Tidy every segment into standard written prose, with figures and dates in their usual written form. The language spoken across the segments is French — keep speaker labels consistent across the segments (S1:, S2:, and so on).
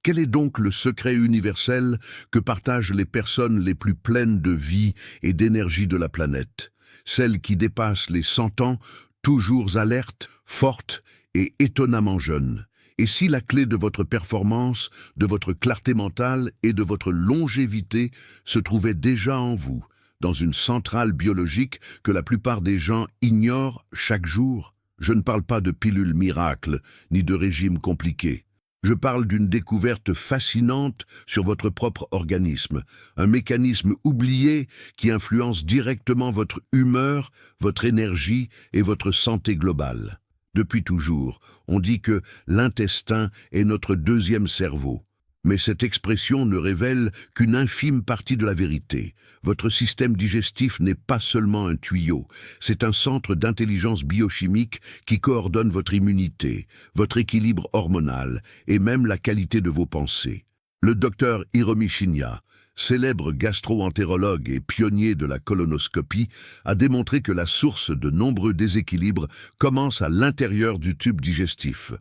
S1: Quel est donc le secret universel que partagent les personnes les plus pleines de vie et d'énergie de la planète? Celles qui dépassent les 100 ans, toujours alertes, fortes et étonnamment jeunes. Et si la clé de votre performance, de votre clarté mentale et de votre longévité se trouvait déjà en vous, dans une centrale biologique que la plupart des gens ignorent chaque jour? Je ne parle pas de pilules miracles, ni de régimes compliqués. Je parle d'une découverte fascinante sur votre propre organisme, un mécanisme oublié qui influence directement votre humeur, votre énergie et votre santé globale. Depuis toujours, on dit que l'intestin est notre deuxième cerveau. Mais cette expression ne révèle qu'une infime partie de la vérité. Votre système digestif n'est pas seulement un tuyau, c'est un centre d'intelligence biochimique qui coordonne votre immunité, votre équilibre hormonal et même la qualité de vos pensées. Le docteur Hiromi Shinya, célèbre gastro-entérologue et pionnier de la colonoscopie, a démontré que la source de nombreux déséquilibres commence à l'intérieur du tube digestif.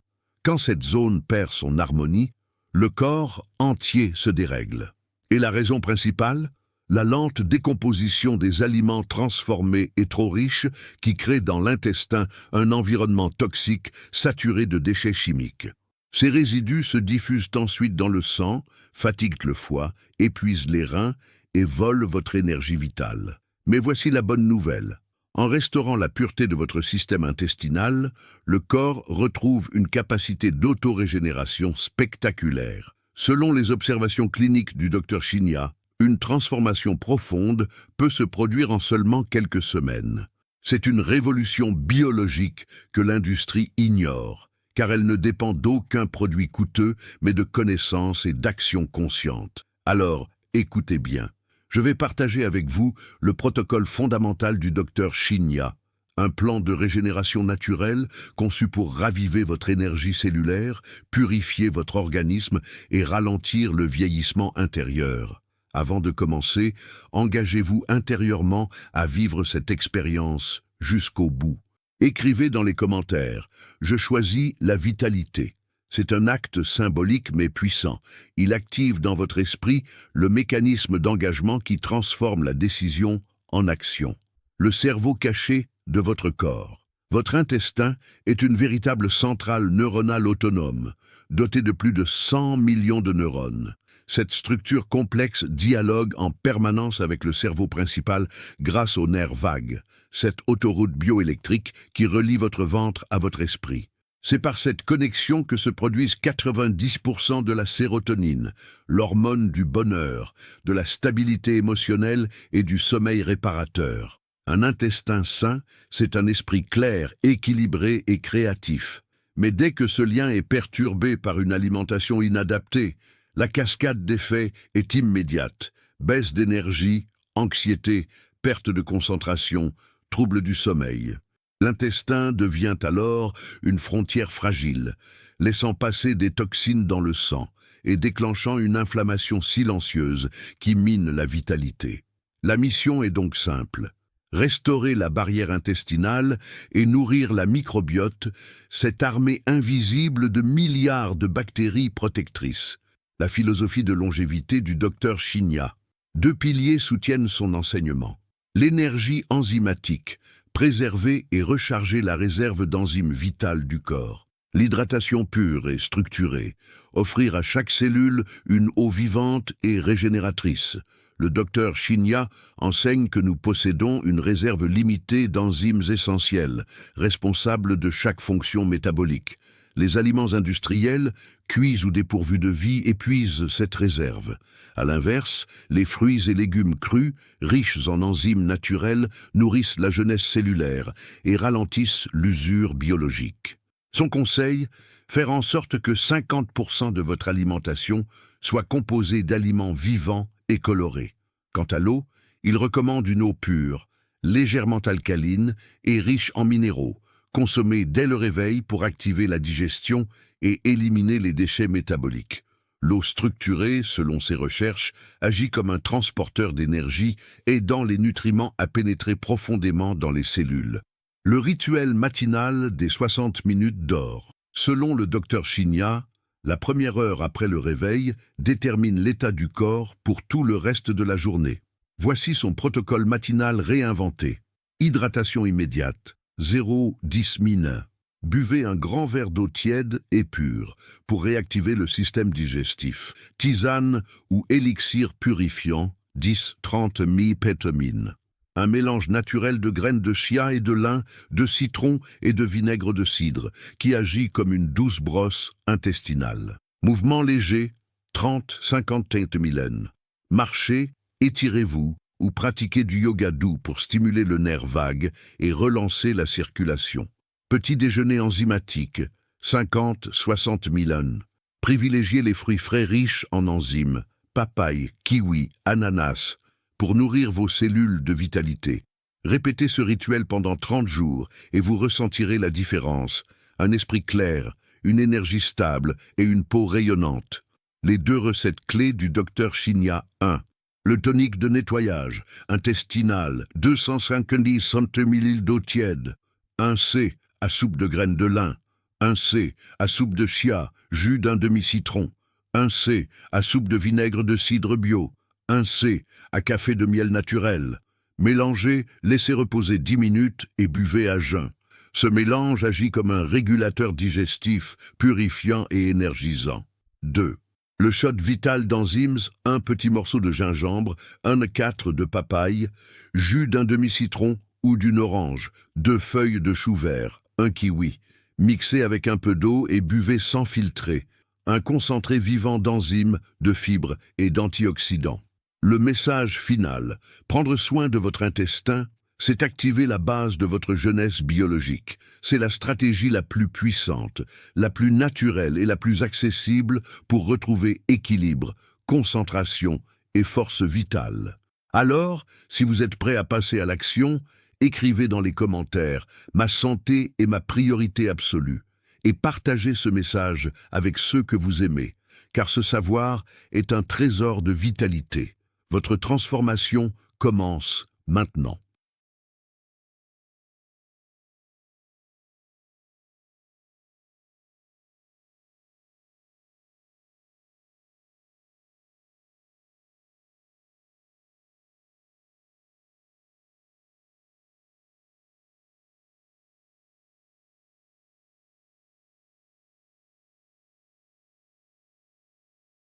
S1: Quand cette zone perd son harmonie, le corps entier se dérègle. Et la raison principale? La lente décomposition des aliments transformés et trop riches qui crée dans l'intestin un environnement toxique saturé de déchets chimiques. Ces résidus se diffusent ensuite dans le sang, fatiguent le foie, épuisent les reins et volent votre énergie vitale. Mais voici la bonne nouvelle. En restaurant la pureté de votre système intestinal, le corps retrouve une capacité d'autorégénération spectaculaire. Selon les observations cliniques du Dr Shinya, une transformation profonde peut se produire en seulement quelques semaines. C'est une révolution biologique que l'industrie ignore, car elle ne dépend d'aucun produit coûteux, mais de connaissances et d'actions conscientes. Alors, écoutez bien. Je vais partager avec vous le protocole fondamental du Dr Shinya, un plan de régénération naturelle conçu pour raviver votre énergie cellulaire, purifier votre organisme et ralentir le vieillissement intérieur. Avant de commencer, engagez-vous intérieurement à vivre cette expérience jusqu'au bout. Écrivez dans les commentaires « Je choisis la vitalité ». C'est un acte symbolique mais puissant. Il active dans votre esprit le mécanisme d'engagement qui transforme la décision en action. Le cerveau caché de votre corps. Votre intestin est une véritable centrale neuronale autonome, dotée de plus de 100 millions de neurones. Cette structure complexe dialogue en permanence avec le cerveau principal grâce aux nerfs vagues, cette autoroute bioélectrique qui relie votre ventre à votre esprit. C'est par cette connexion que se produisent 90% de la sérotonine, l'hormone du bonheur, de la stabilité émotionnelle et du sommeil réparateur. Un intestin sain, c'est un esprit clair, équilibré et créatif. Mais dès que ce lien est perturbé par une alimentation inadaptée, la cascade d'effets est immédiate. Baisse d'énergie, anxiété, perte de concentration, troubles du sommeil. L'intestin devient alors une frontière fragile, laissant passer des toxines dans le sang et déclenchant une inflammation silencieuse qui mine la vitalité. La mission est donc simple. Restaurer la barrière intestinale et nourrir la microbiote, cette armée invisible de milliards de bactéries protectrices. La philosophie de longévité du Dr Shinya. 2 piliers soutiennent son enseignement. L'énergie enzymatique, préserver et recharger la réserve d'enzymes vitales du corps. L'hydratation pure et structurée, offrir à chaque cellule une eau vivante et régénératrice. Le Dr Shinya enseigne que nous possédons une réserve limitée d'enzymes essentielles, responsables de chaque fonction métabolique. Les aliments industriels, cuits ou dépourvus de vie, épuisent cette réserve. À l'inverse, les fruits et légumes crus, riches en enzymes naturelles, nourrissent la jeunesse cellulaire et ralentissent l'usure biologique. Son conseil, faire en sorte que 50% de votre alimentation soit composée d'aliments vivants et colorés. Quant à l'eau, il recommande une eau pure, légèrement alcaline et riche en minéraux, consommée dès le réveil pour activer la digestion et éliminer les déchets métaboliques. L'eau structurée, selon ses recherches, agit comme un transporteur d'énergie, aidant les nutriments à pénétrer profondément dans les cellules. Le rituel matinal des 60 minutes d'or. Selon le Dr Shinya, La première heure après le réveil détermine l'état du corps pour tout le reste de la journée. Voici son protocole matinal réinventé. Hydratation immédiate, 0-10 min. Buvez un grand verre d'eau tiède et pure pour réactiver le système digestif. Tisane ou élixir purifiant, 10-30 mi-pétamine. Un mélange naturel de graines de chia et de lin, de citron et de vinaigre de cidre, qui agit comme une douce brosse intestinale. Mouvement léger, 30-50 milènes. Marchez, étirez-vous ou pratiquez du yoga doux pour stimuler le nerf vague et relancer la circulation. Petit déjeuner enzymatique, 50-60 milènes. Privilégiez les fruits frais riches en enzymes, papaye, kiwi, ananas, pour nourrir vos cellules de vitalité. Répétez ce rituel pendant 30 jours et vous ressentirez la différence. Un esprit clair, une énergie stable et une peau rayonnante. Les 2 recettes clés du Dr Shinya 1. Le tonique de nettoyage intestinal, 250 ml d'eau tiède. 1 C à soupe de graines de lin. 1 C à soupe de chia, jus d'un demi-citron. 1 C à soupe de vinaigre de cidre bio. 1 C à café de miel naturel. Mélangez, laissez reposer 10 minutes et buvez à jeun. Ce mélange agit comme un régulateur digestif, purifiant et énergisant. 2. Le shot vital d'enzymes, 1 petit morceau de gingembre, 1/4 de papaye, jus d'un demi-citron ou d'une orange, 2 feuilles de chou vert, 1 kiwi. Mixez avec un peu d'eau et buvez sans filtrer. Un concentré vivant d'enzymes, de fibres et d'antioxydants. Le message final, prendre soin de votre intestin, c'est activer la base de votre jeunesse biologique. C'est la stratégie la plus puissante, la plus naturelle et la plus accessible pour retrouver équilibre, concentration et force vitale. Alors, si vous êtes prêt à passer à l'action, écrivez dans les commentaires « Ma santé est ma priorité absolue » et partagez ce message avec ceux que vous aimez, car ce savoir est un trésor de vitalité. Votre transformation commence maintenant.